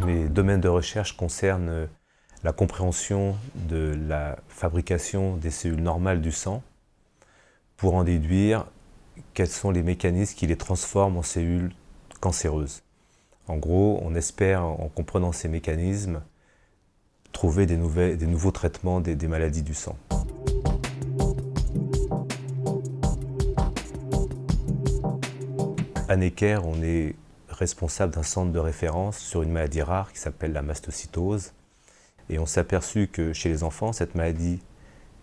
Mes domaines de recherche concernent la compréhension de la fabrication des cellules normales du sang pour en déduire quels sont les mécanismes qui les transforment en cellules cancéreuses. En gros, on espère, en comprenant ces mécanismes, trouver des nouveaux traitements des maladies du sang. À Necker, on est responsable d'un centre de référence sur une maladie rare qui s'appelle la mastocytose. Et on s'est aperçu que chez les enfants, cette maladie,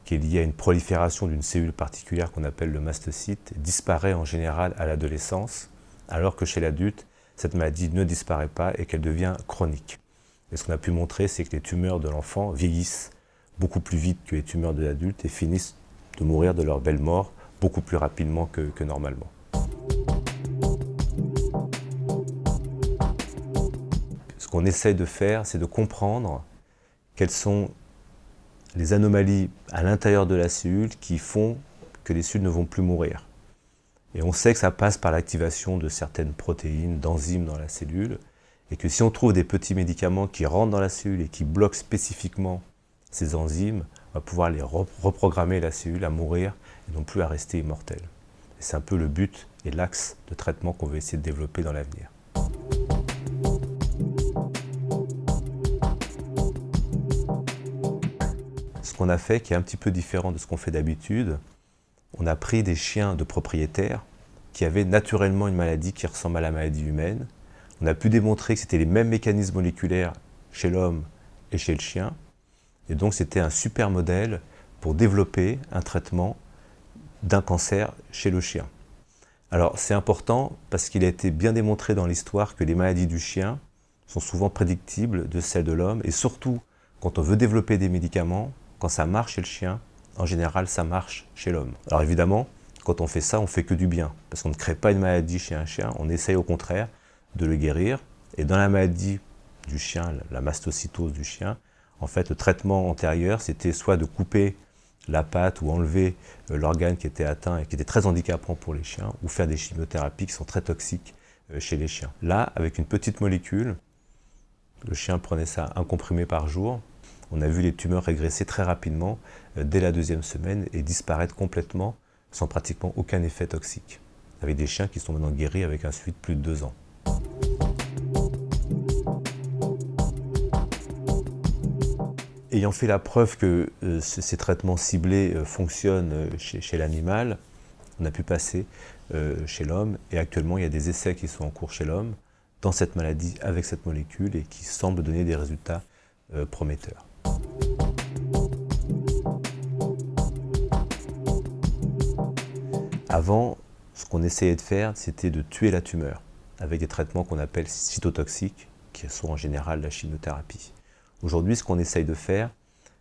qui est liée à une prolifération d'une cellule particulière qu'on appelle le mastocyte, disparaît en général à l'adolescence, alors que chez l'adulte, cette maladie ne disparaît pas et qu'elle devient chronique. Et ce qu'on a pu montrer, c'est que les tumeurs de l'enfant vieillissent beaucoup plus vite que les tumeurs de l'adulte et finissent de mourir de leur belle mort beaucoup plus rapidement que normalement. Ce qu'on essaye de faire, c'est de comprendre quelles sont les anomalies à l'intérieur de la cellule qui font que les cellules ne vont plus mourir. Et on sait que ça passe par l'activation de certaines protéines, d'enzymes dans la cellule, et que si on trouve des petits médicaments qui rentrent dans la cellule et qui bloquent spécifiquement ces enzymes, on va pouvoir les reprogrammer la cellule à mourir et non plus à rester immortelle. Et c'est un peu le but et l'axe de traitement qu'on veut essayer de développer dans l'avenir. Ce qu'on a fait, qui est un petit peu différent de ce qu'on fait d'habitude, on a pris des chiens de propriétaires qui avaient naturellement une maladie qui ressemble à la maladie humaine. On a pu démontrer que c'était les mêmes mécanismes moléculaires chez l'homme et chez le chien. Et donc c'était un super modèle pour développer un traitement d'un cancer chez le chien. Alors c'est important parce qu'il a été bien démontré dans l'histoire que les maladies du chien sont souvent prédictibles de celles de l'homme. Et surtout, quand on veut développer des médicaments, quand ça marche chez le chien, en général, ça marche chez l'homme. Alors évidemment, quand on fait ça, on ne fait que du bien, parce qu'on ne crée pas une maladie chez un chien, on essaye au contraire de le guérir. Et dans la maladie du chien, la mastocytose du chien, en fait, le traitement antérieur, c'était soit de couper la patte ou enlever l'organe qui était atteint et qui était très handicapant pour les chiens, ou faire des chimiothérapies qui sont très toxiques chez les chiens. Là, avec une petite molécule, le chien prenait ça un comprimé par jour. On a vu les tumeurs régresser très rapidement dès la 2e semaine et disparaître complètement sans pratiquement aucun effet toxique. Avec des chiens qui sont maintenant guéris avec un suivi de plus de 2 ans. Ayant fait la preuve que ces traitements ciblés fonctionnent chez l'animal, on a pu passer chez l'homme et actuellement il y a des essais qui sont en cours chez l'homme dans cette maladie avec cette molécule et qui semblent donner des résultats prometteurs. Avant, ce qu'on essayait de faire, c'était de tuer la tumeur avec des traitements qu'on appelle cytotoxiques, qui sont en général la chimiothérapie. Aujourd'hui, ce qu'on essaye de faire,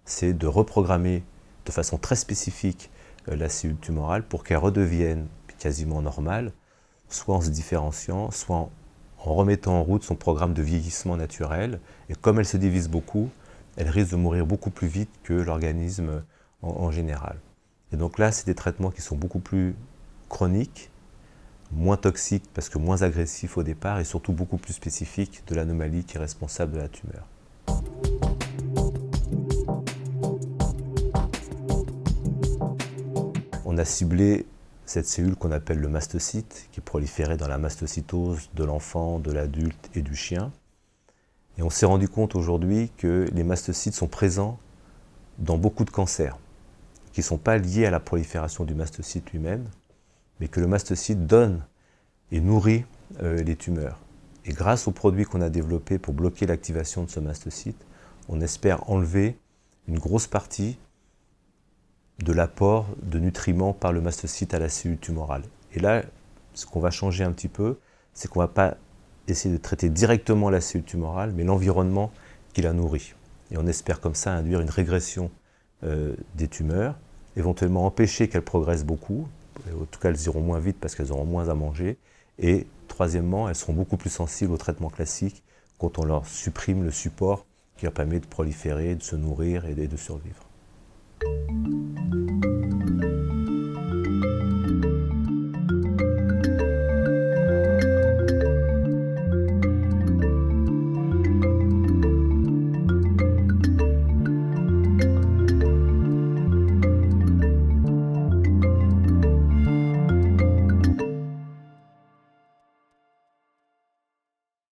c'est de reprogrammer de façon très spécifique la cellule tumorale pour qu'elle redevienne quasiment normale, soit en se différenciant, soit en remettant en route son programme de vieillissement naturel. Et comme elle se divise beaucoup, elle risque de mourir beaucoup plus vite que l'organisme en général. Et donc là, c'est des traitements qui sont beaucoup plus chroniques, moins toxiques parce que moins agressifs au départ et surtout beaucoup plus spécifiques de l'anomalie qui est responsable de la tumeur. On a ciblé cette cellule qu'on appelle le mastocyte, qui proliférait dans la mastocytose de l'enfant, de l'adulte et du chien. Et on s'est rendu compte aujourd'hui que les mastocytes sont présents dans beaucoup de cancers, qui ne sont pas liés à la prolifération du mastocyte lui-même, mais que le mastocyte donne et nourrit les tumeurs. Et grâce aux produits qu'on a développés pour bloquer l'activation de ce mastocyte, on espère enlever une grosse partie de l'apport de nutriments par le mastocyte à la cellule tumorale. Et là, ce qu'on va changer un petit peu, c'est qu'on ne va pas essayer de traiter directement la cellule tumorale, mais l'environnement qui la nourrit. Et on espère comme ça induire une régression des tumeurs, éventuellement empêcher qu'elles progressent beaucoup, en tout cas elles iront moins vite parce qu'elles auront moins à manger, et troisièmement, elles seront beaucoup plus sensibles au traitement classique quand on leur supprime le support qui leur permet de proliférer, de se nourrir et de survivre.